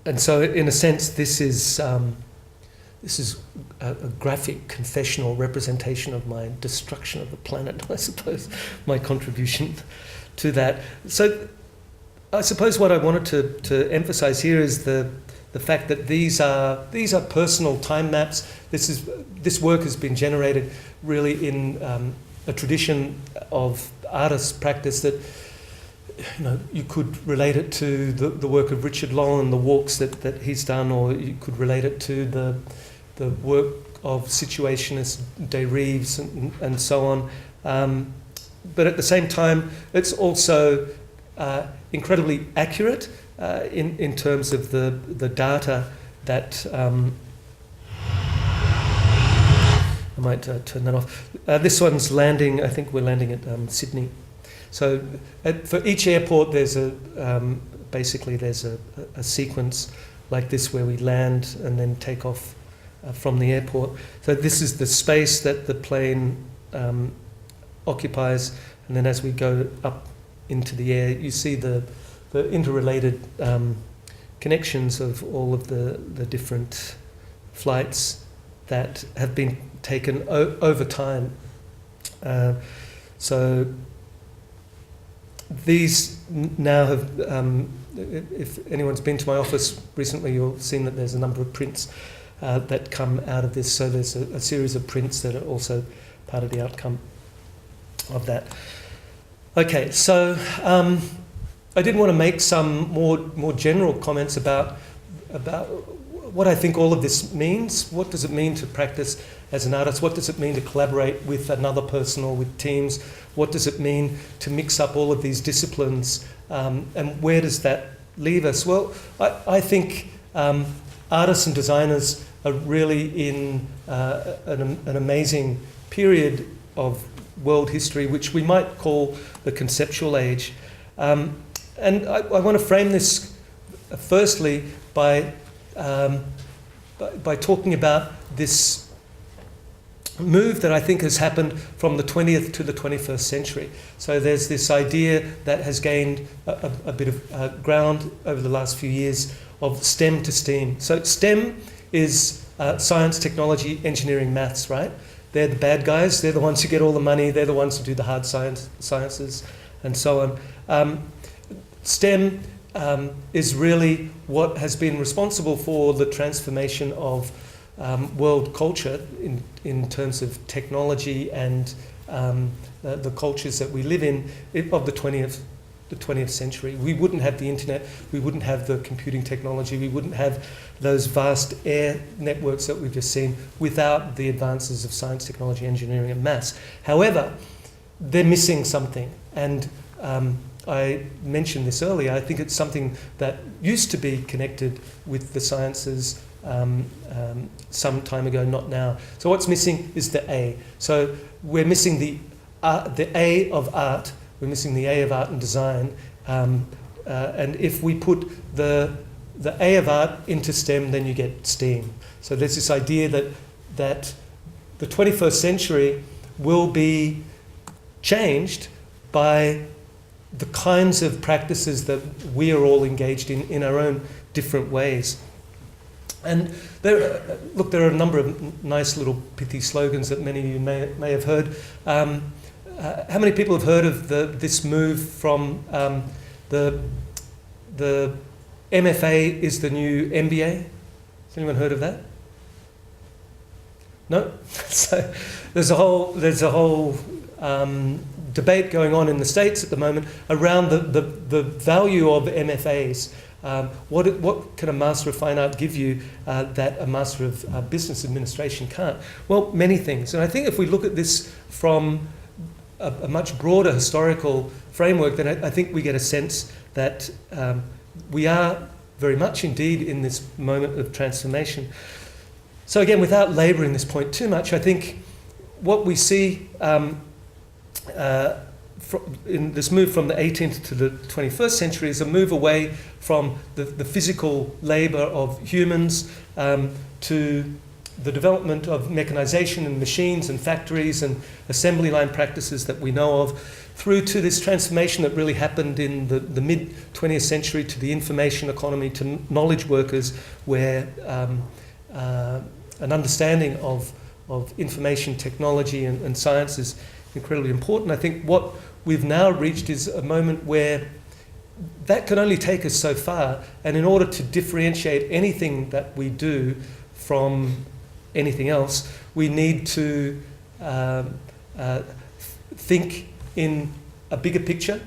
And so, in a sense, this is a graphic confessional representation of my destruction of the planet, I suppose, my contribution to that. So I suppose what I wanted to emphasize here is the fact that these are personal time maps. This work has been generated really in a tradition of artist practice that you could relate it to the work of Richard Long and the walks that he's done, or you could relate it to the work of situationist Des Reeves and so on. But at the same time, it's also incredibly accurate in terms of the data that I might turn that off. This one's landing, I think we're landing at Sydney. So for each airport, there's basically there's a sequence like this where we land and then take off from the airport. So this is the space that the plane occupies, and then as we go up into the air, you see the the interrelated connections of all of the different flights that have been taken over time. So these now have, if anyone's been to my office recently, you'll have seen that there's a number of prints that come out of this. So there's a series of prints that are also part of the outcome of that. Okay, so I did want to make some more general comments about what I think all of this means. What does it mean to practice as an artist? What does it mean to collaborate with another person or with teams? What does it mean to mix up all of these disciplines? And where does that leave us? Well, I think artists and designers are really in an amazing period of world history, which we might call the conceptual age. And I want to frame this firstly by talking about this move that I think has happened from the 20th to the 21st century. So there's this idea that has gained a bit of ground over the last few years of STEM to STEAM. So STEM is science, technology, engineering, maths, right? They're the bad guys. They're the ones who get all the money. They're the ones who do the hard sciences and so on. STEM is really what has been responsible for the transformation of world culture in terms of technology and the cultures that we live in of the 20th century. We wouldn't have the internet, we wouldn't have the computing technology, we wouldn't have those vast air networks that we've just seen without the advances of science, technology, engineering and maths. However, they're missing something, and I mentioned this earlier. I think it's something that used to be connected with the sciences some time ago, not now. So what's missing is the A. So we're missing the A of art. We're missing the A of art and design. And if we put the A of art into STEM, then you get STEAM. So there's this idea that the 21st century will be changed by the kinds of practices that we are all engaged in our own different ways. And there are a number of nice little pithy slogans that many of you may have heard. How many people have heard of this move from the MFA is the new MBA? Has anyone heard of that? No? So there's a whole debate going on in the States at the moment around the value of MFAs. What can a Master of Fine Art give you that a Master of Business Administration can't? Well, many things. And I think if we look at this from a much broader historical framework, then I think we get a sense that we are very much indeed in this moment of transformation. So again, without labouring this point too much, I think what we see in this move from the 18th to the 21st century is a move away from the physical labour of humans to the development of mechanisation and machines and factories and assembly line practices that we know of, through to this transformation that really happened in the mid-20th century to the information economy, to knowledge workers, where an understanding of information technology and science is incredibly important. I think what we've now reached is a moment where that can only take us so far, and in order to differentiate anything that we do from anything else, we need to think in a bigger picture,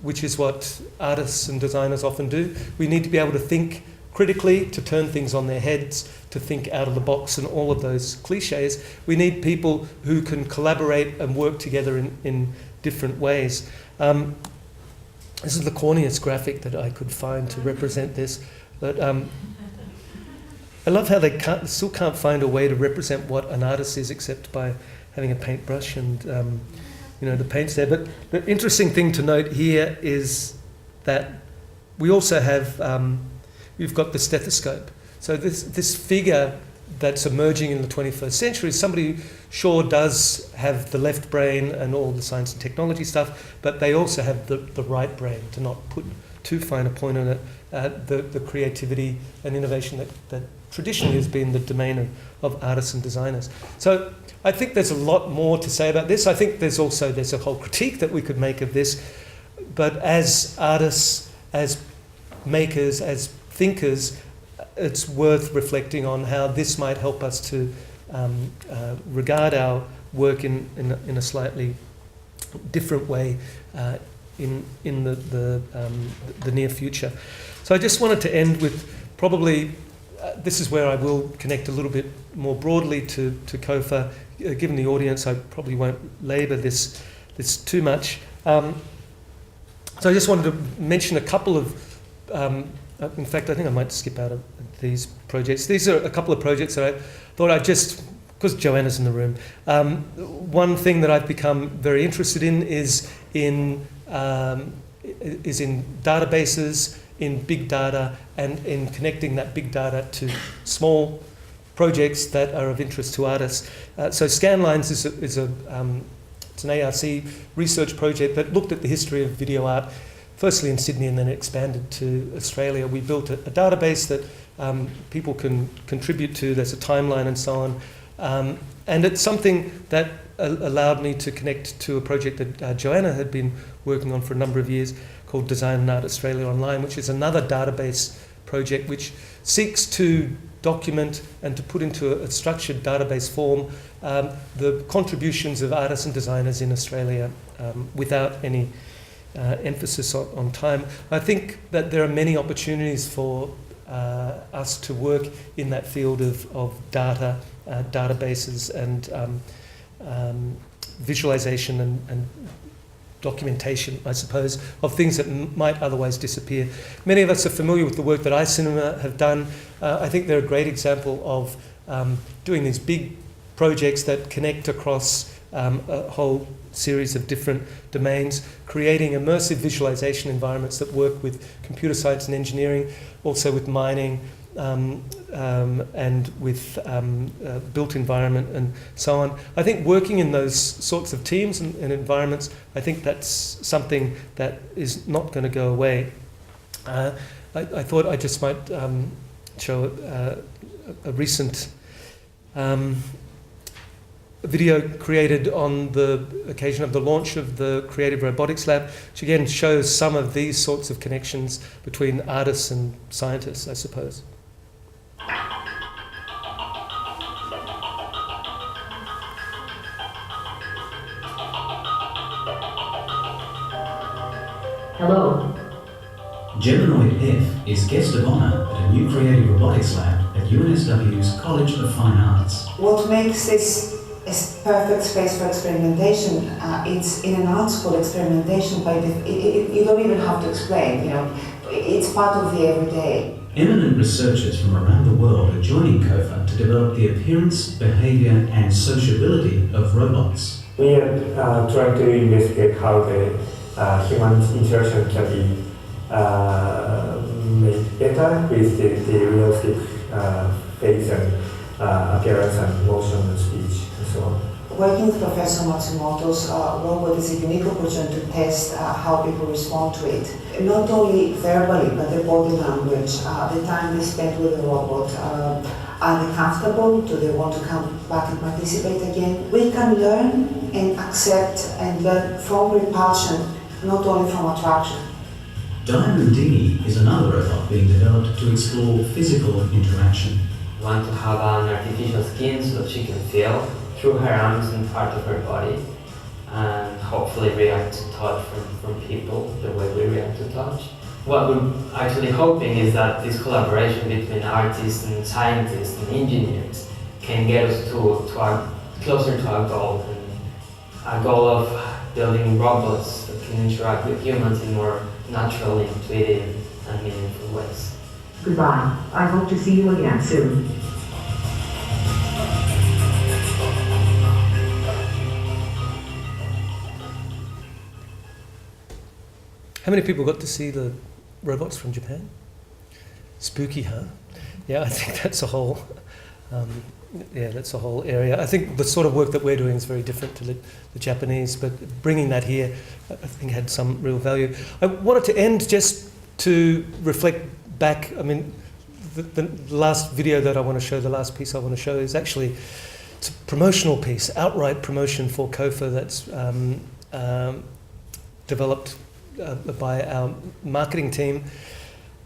which is what artists and designers often do. We need to be able to think critically, to turn things on their heads, to think out of the box, and all of those cliches. We need people who can collaborate and work together in different ways. This is the corniest graphic that I could find to represent this, but I love how they still can't find a way to represent what an artist is except by having a paintbrush and the paint's there. But the interesting thing to note here is that we also have we've got the stethoscope. So this figure that's emerging in the 21st century is somebody who sure does have the left brain and all the science and technology stuff, but they also have the right brain, to not put too fine a point on it, the creativity and innovation that traditionally has been the domain of artists and designers. So I think there's a lot more to say about this. I think there's a whole critique that we could make of this, but as artists, as makers, as thinkers, it's worth reflecting on how this might help us to regard our work in a slightly different way in the near future. So I just wanted to end with probably, this is where I will connect a little bit more broadly to COFA. Given the audience, I probably won't labour this too much. So I just wanted to mention a couple of, in fact, I think I might skip out of these projects. These are a couple of projects that I thought I'd just, because Joanna's in the room, one thing that I've become very interested in is in databases, in big data, and in connecting that big data to small projects that are of interest to artists. So Scanlines is it's an ARC research project that looked at the history of video art, firstly in Sydney and then expanded to Australia. We built a database that people can contribute to. There's a timeline and so on. And it's something that allowed me to connect to a project that Joanna had been working on for a number of years called Design and Art Australia Online, which is another database project which seeks to document and to put into a structured database form the contributions of artists and designers in Australia without any emphasis on time. I think that there are many opportunities for us to work in that field of data, databases and visualization and documentation, I suppose, of things that might otherwise disappear. Many of us are familiar with the work that iCinema have done. I think they're a great example of doing these big projects that connect across a whole series of different domains, creating immersive visualization environments that work with computer science and engineering, also with mining, and with built environment and so on. I think working in those sorts of teams and environments, I think that's something that is not going to go away. I thought I just might show a recent video created on the occasion of the launch of the Creative Robotics Lab, which again shows some of these sorts of connections between artists and scientists, I suppose. Hello. Geminoid F is guest of honour at a new Creative Robotics Lab at UNSW's College of Fine Arts. What makes this a perfect space for experimentation? It's in an art school, experimentation by you don't even have to explain, it's part of the everyday. Eminent researchers from around the world are joining COFA to develop the appearance, behaviour and sociability of robots. We are trying to investigate how the human interaction can be made better with the realistic face and appearance and motion and speech and so on. Working with Professor Matsumoto's robot is a unique opportunity to test how people respond to it. Not only verbally, but the body language, the time they spend with the robot. Are they comfortable? Do they want to come back and participate again? We can learn and accept and learn from repulsion, not only from attraction. Diamondini is another robot being developed to explore physical interaction. We want to have an artificial skin so that she can feel through her arms and part of her body, and hopefully react to touch from people the way we react to touch. What we're actually hoping is that this collaboration between artists and scientists and engineers can get us closer to our goal, and a goal of building robots that can interact with humans in more natural, intuitive and meaningful ways. Goodbye. I hope to see you again soon. How many people got to see the robots from Japan? Spooky, huh? Yeah, I think that's a whole area. I think the sort of work that we're doing is very different to the Japanese, but bringing that here, I think, had some real value. I wanted to end just to reflect back. I mean, the last video that I want to show, the last piece I want to show is actually it's a promotional piece, outright promotion for COFA that's developed by our marketing team.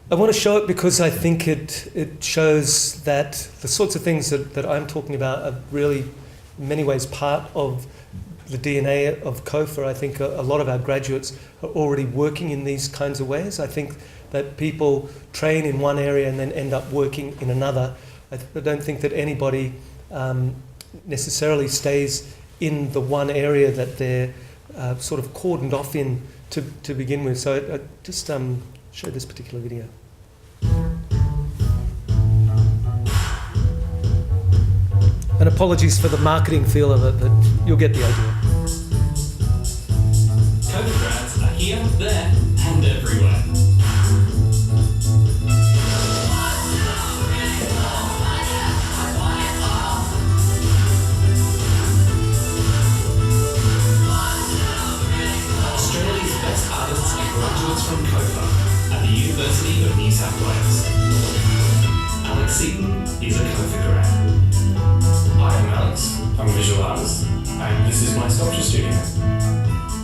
I want to show it because I think it shows that the sorts of things that I'm talking about are really, in many ways, part of the DNA of COFA. I think a lot of our graduates are already working in these kinds of ways. I think that people train in one area and then end up working in another. I don't think that anybody necessarily stays in the one area that they're sort of cordoned off in to begin with. So I just show this particular video. And apologies for the marketing feel of it, but you'll get the idea. COFA grads are here, there, and everywhere. Australia's best artists and graduates from COFA at the University of New South Wales. Alex Seaton is a COFA grad. Hi, I'm Alex. I'm a visual artist, and this is my sculpture studio.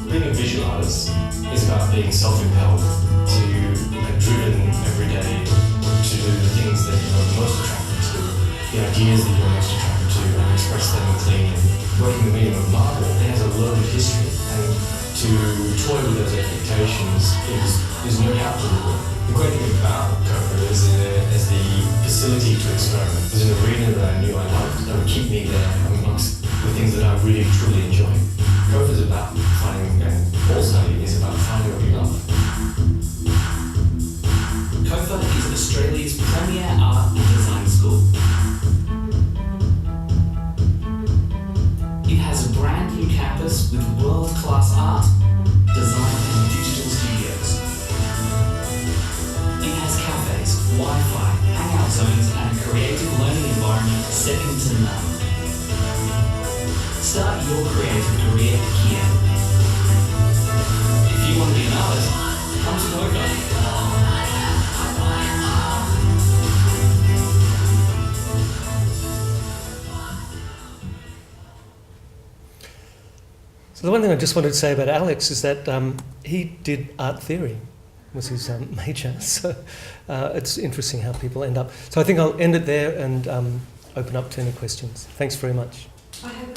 Being a visual artist is about being self-impelled, to be driven every day to do the things that you're most attracted to, the ideas that you're most attracted to, and express them cleanly. Working the medium of marble, it has a loaded history, and to toy with those expectations is no doubt doable. The great thing about COFA is the facility to experiment. There's an arena that I knew I loved that would keep me there amongst the things that I really truly enjoy. COFA is about finding, and all study is about finding what you love. COFA is Australia's premier art and design school. It has a brand new campus with world-class art, design and digital studios. It has cafes, Wi-Fi, hangout zones and a creative learning environment second to none. Start your creative career here. If you want to be an artist, come to COFA. So the one thing I just wanted to say about Alex is that he did art theory, was his major. So it's interesting how people end up. So I think I'll end it there and open up to any questions. Thanks very much. I have